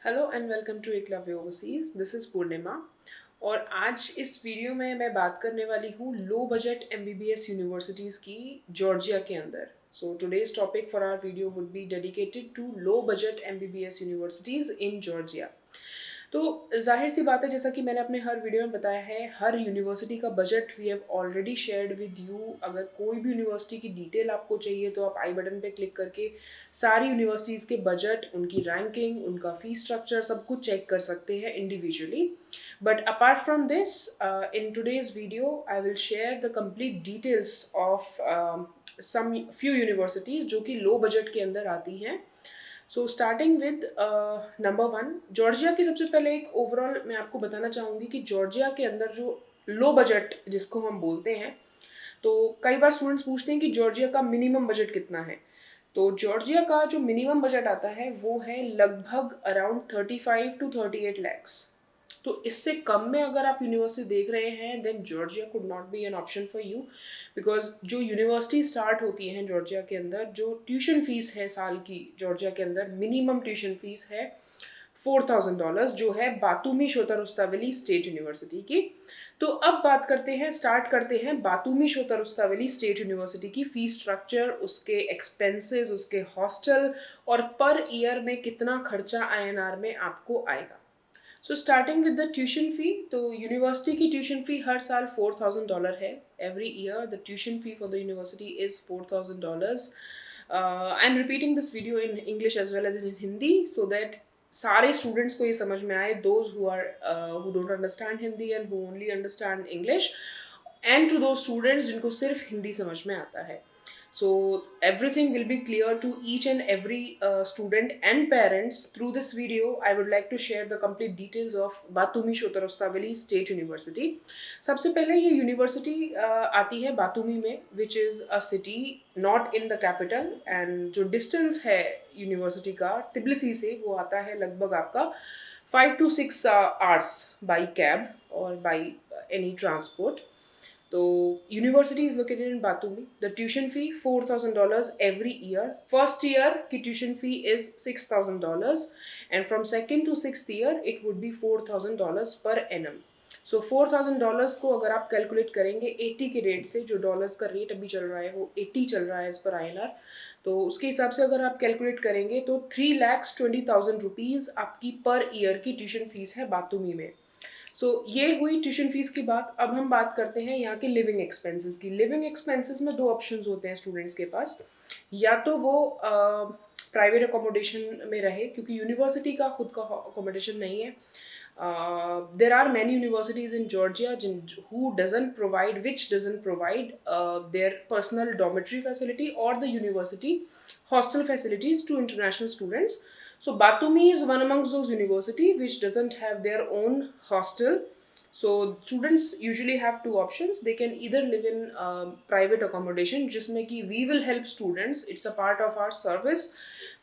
Hello and welcome to Eklavya overseas. This is Purnima और आज इस वीडियो में मैं बात करने वाली हूँ लो बजट एमबीबीएस यूनिवर्सिटीज़ की जॉर्जिया के अंदर। So today's topic for our video would be dedicated to low budget MBBS universities in Georgia. तो जाहिर सी बात है, जैसा कि मैंने अपने हर वीडियो में बताया है, हर यूनिवर्सिटी का budget we have already shared with you. अगर कोई भी यूनिवर्सिटी की डिटेल आपको चाहिए तो आप आई बटन पे क्लिक करके सारी यूनिवर्सिटीज़ के बजट, उनकी रैंकिंग, उनका फी स्ट्रक्चर सब कुछ चेक कर सकते हैं individually. But apart from this, in today's video I will share the complete details of some few universities जो कि लो बजट के अंदर आती हैं। So starting with number one, Georgia की सबसे पहले एक ओवरऑल मैं आपको बताना चाहूँगी कि जॉर्जिया के अंदर जो लो बजट जिसको हम बोलते हैं, तो कई बार स्टूडेंट्स पूछते हैं कि जॉर्जिया का मिनिमम बजट कितना है। तो जॉर्जिया का जो मिनिमम बजट आता है वो है लगभग अराउंड 35 to 38 lakhs। तो इससे कम में अगर आप यूनिवर्सिटी देख रहे हैं then Georgia could not be an option for you. Because जो यूनिवर्सिटी स्टार्ट होती है जॉर्जिया के अंदर, जो ट्यूशन फीस है साल की जॉर्जिया के अंदर, मिनिमम ट्यूशन फीस है $4,000, जो है बातूमी शोता रुस्तावली स्टेट यूनिवर्सिटी की। तो अब बात करते हैं, स्टार्ट करते हैं बातूमी शोता रुस्तावली स्टेट यूनिवर्सिटी की फीस स्ट्रक्चर, उसके एक्सपेंसेस, उसके हॉस्टल और पर ईयर में कितना खर्चा आईएनआर में आपको आएगा। So starting with the tuition fee, तो यूनिवर्सिटी की ट्यूशन फी हर साल $4,000 है। Every year the tuition fee for the university is $4,000। I am repeating this video in English as well as in Hindi so that सारे students को ये समझ में आए, those who don't understand Hindi and who only understand English, and to दो students जिनको सिर्फ हिंदी समझ में आता है। So everything will be clear to each and every student and parents through this video. I would like to share the complete details of Batumi Shota Rustaveli State University. सबसे पहले ये यूनिवर्सिटी आती है बातूमी में, which is a city not in the capital, and जो distance है university का Tbilisi से वो आता है लगभग आपका 5 to 6 hours by cab or by any transport. So university is located in Batumi. The tuition fee $4,000 every year. First year की tuition fee is $6,000 and from second to sixth year it would be $4,000 per annum. So $4,000 को अगर आप calculate करेंगे 80 के rate से, जो dollars का rate अभी चल रहा है वो 80 चल रहा है एज पर INR, तो उसके हिसाब से अगर आप कैलकुलेट करेंगे तो 3,20,000 रुपीज़ आपकी पर ईयर की ट्यूशन फीस है बातूमी में। सो ये हुई ट्यूशन फीस की बात। अब हम बात करते हैं यहाँ के लिविंग एक्सपेंसेस की। लिविंग एक्सपेंसेस में दो ऑप्शंस होते हैं स्टूडेंट्स के पास, या तो वो प्राइवेट अकोमोडेशन में रहे, क्योंकि यूनिवर्सिटी का खुद का अकोमोडेशन नहीं है। There are many universities in Georgia who doesn't provide, which doesn't provide their personal dormitory facility or the university hostel facilities to international students. So Batumi is one amongst those university which doesn't have their own hostel. So students usually have two options. They can either live in private accommodation, जिसमें कि we will help students. It's a part of our service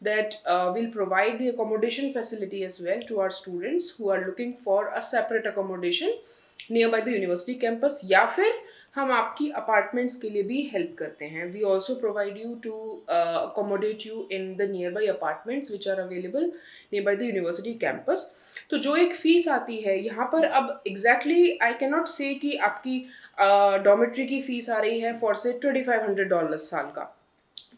that will provide the accommodation facility as well to our students who are looking for a separate accommodation nearby the university campus, या फिर हम आपकी apartments के लिए भी help करते हैं। We also provide you to accommodate you in the near by apartments which are available near by the university campus. तो जो एक फीस आती है यहाँ पर, अब एग्जैक्टली आई कैन नॉट से कि आपकी डॉमेट्री की फीस आ रही है फॉर से $2,500 साल का,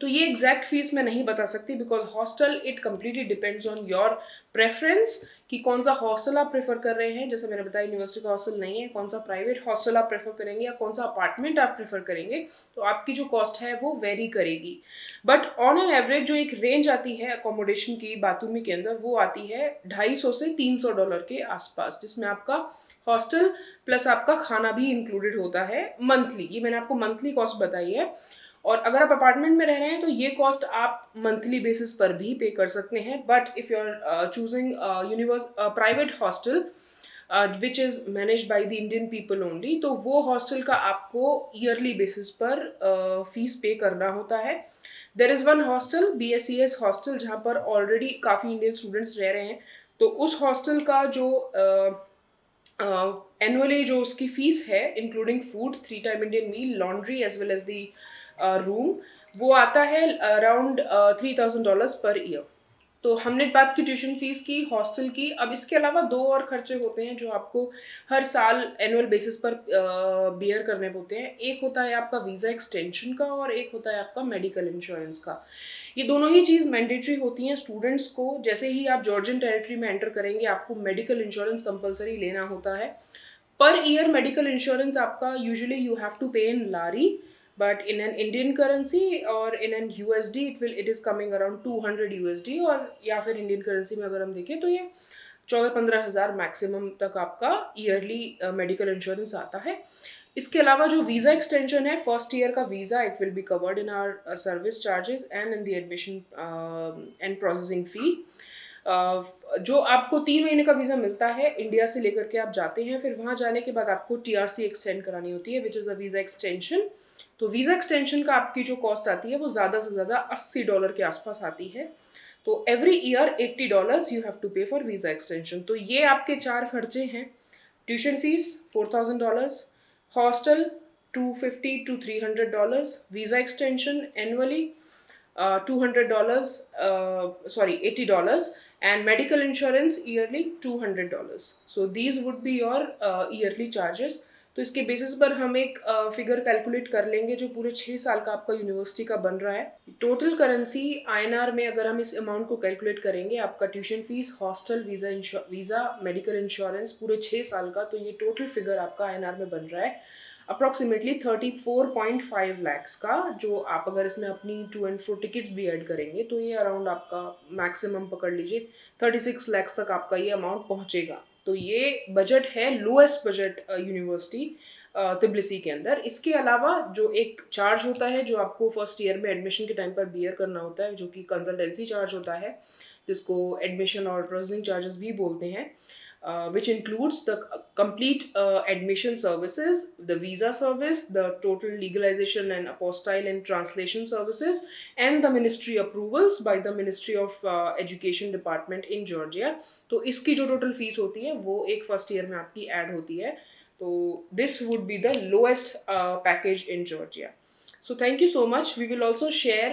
तो ये एग्जैक्ट फीस मैं नहीं बता सकती, because hostel it completely depends on your preference कि कौन सा हॉस्टल आप प्रेफर कर रहे हैं। जैसे मैंने बताया यूनिवर्सिटी का हॉस्टल नहीं है, कौन सा प्राइवेट हॉस्टल आप प्रेफर करेंगे या कौन सा अपार्टमेंट आप प्रेफर करेंगे, तो आपकी जो कॉस्ट है वो वेरी करेगी। बट ऑन एन एवरेज जो एक रेंज आती है अकोमोडेशन की बातूमी के अंदर, वो आती है $250 से $300 के आसपास, जिसमें आपका हॉस्टल प्लस आपका खाना भी इंक्लूडेड होता है मंथली। ये मैंने आपको मंथली कॉस्ट बताई है। और अगर आप अपार्टमेंट में रह रहे हैं तो ये कॉस्ट आप मंथली बेसिस पर भी पे कर सकते हैं। But if you are choosing private hostel which is manage by the Indian people only, तो वो हॉस्टल का आपको ईयरली बेसिस पर फीस पे करना होता है। There is one hostel BSES hostel जहाँ पर ऑलरेडी काफ़ी इंडियन स्टूडेंट्स रह रहे हैं, तो उस हॉस्टल का जो एनुअली जो उसकी फीस है including food, 3 time Indian meal, laundry as well as the room, वो आता है अराउंड $3,000 पर ईयर। तो हमने बात की ट्यूशन फीस की, हॉस्टल की। अब इसके अलावा दो और खर्चे होते हैं जो आपको हर साल एनुअल बेसिस पर बियर करने होते हैं। एक होता है आपका वीज़ा एक्सटेंशन का और एक होता है आपका मेडिकल इंश्योरेंस का। ये दोनों ही चीज़ मैंडेटरी होती हैं स्टूडेंट्स को। जैसे ही आप जॉर्जियन टेरिटरी में एंटर करेंगे आपको मेडिकल इंश्योरेंस कंपलसरी लेना होता है। पर ईयर मेडिकल इंश्योरेंस आपका यूजुअली यू हैव टू पे इन लारी, but in an Indian currency or in an USD it is coming around 200 USD, और या फिर इंडियन करेंसी में अगर हम देखें तो ये 14-15 हज़ार मैक्सिमम तक आपका ईयरली मेडिकल इंश्योरेंस आता है। इसके अलावा जो वीज़ा एक्सटेंशन है, फर्स्ट ईयर का visa, it will be covered in our service charges and in the admission and processing fee. जो आपको 3 महीने का वीज़ा मिलता है इंडिया से लेकर के आप जाते हैं, फिर वहाँ जाने के बाद आपको TRC एक्सटेंड करानी होती है, which is a visa extension. तो वीज़ा एक्सटेंशन का आपकी जो कॉस्ट आती है वो ज़्यादा से ज़्यादा $80 के आसपास आती है। तो every year $80 you have to pay for visa extension. तो ये आपके 4 खर्चे हैं। Tuition fees $4000, hostel $250 to $300, visa extension annually $200, $80, and medical insurance yearly $200. So these would be your yearly charges. तो इसके बेसिस पर हम एक फिगर कैलकुलेट कर लेंगे जो पूरे 6 साल का आपका यूनिवर्सिटी का बन रहा है। टोटल करेंसी INR में अगर हम इस अमाउंट को कैलकुलेट करेंगे, आपका tuition fees, hostel, visa, medical insurance पूरे 6 साल का, तो ये टोटल फिगर आपका INR में बन रहा है अप्रॉक्सीमेटली 34.5 लैक्स का। जो आप अगर इसमें अपनी 2 and 4 टिकट्स भी ऐड करेंगे तो ये अराउंड आपका मैक्सिमम पकड़ लीजिए 36 लैक्स तक आपका ये अमाउंट पहुंचेगा। तो ये बजट है, लोएस्ट बजट यूनिवर्सिटी तिब्लिसी के अंदर। इसके अलावा जो एक चार्ज होता है जो आपको फर्स्ट ईयर में एडमिशन के टाइम पर बियर करना होता है, जो कि कंसल्टेंसी चार्ज होता है, जिसको एडमिशन और प्रोसेसिंग चार्जेस भी बोलते हैं, which includes the complete admission services, the visa service, the total legalization and apostille and translation services, and the ministry approvals by the Ministry of Education Department in Georgia. तो इसकी जो total fees होती है वो एक first year में आपकी add होती है। तो this would be the lowest package in Georgia. So thank you so much. We will also share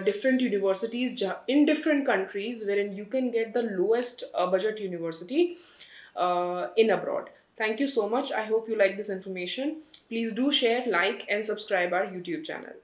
different universities in different countries wherein you can get the lowest budget university in abroad. Thank you so much. I hope you like this information. Please do share, like, and subscribe our YouTube channel.